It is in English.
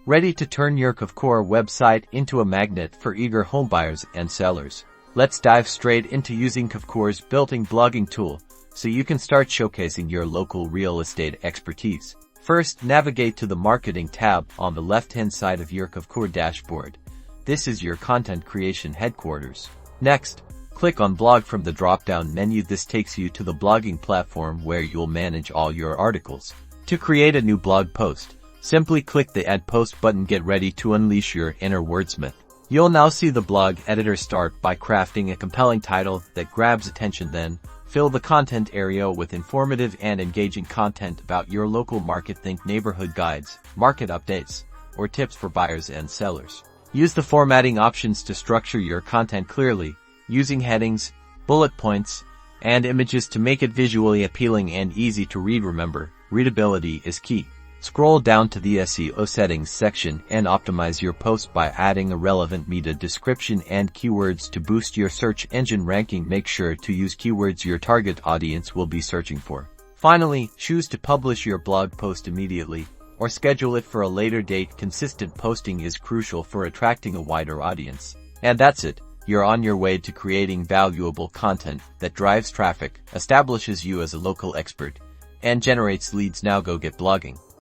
Ready to turn your Kvcore website into a magnet for eager homebuyers and sellers. Let's dive straight into using Kvcore's built-in blogging tool so you can start showcasing your local real estate expertise. First, navigate to the Marketing tab on the left-hand side of your Kvcore dashboard. This is your content creation headquarters. Next, click on Blog from the drop-down menu. This takes you to the blogging platform where you'll manage all your articles. To create a new blog post, simply click the Add Post button. Get ready to unleash your inner wordsmith. You'll now see the blog editor. Start by crafting a compelling title that grabs attention. Then, fill the content area with informative and engaging content about your local market. Think neighborhood guides, market updates, or tips for buyers and sellers. Use the formatting options to structure your content clearly, using headings, bullet points, and images to make it visually appealing and easy to read. Remember, readability is key. Scroll down to the SEO Settings section and optimize your post by adding a relevant meta description and keywords to boost your search engine ranking. Make sure to use keywords your target audience will be searching for. Finally, choose to publish your blog post immediately or schedule it for a later date. Consistent posting is crucial for attracting a wider audience. And that's it. You're on your way to creating valuable content that drives traffic, establishes you as a local expert, and generates leads. Now go get blogging.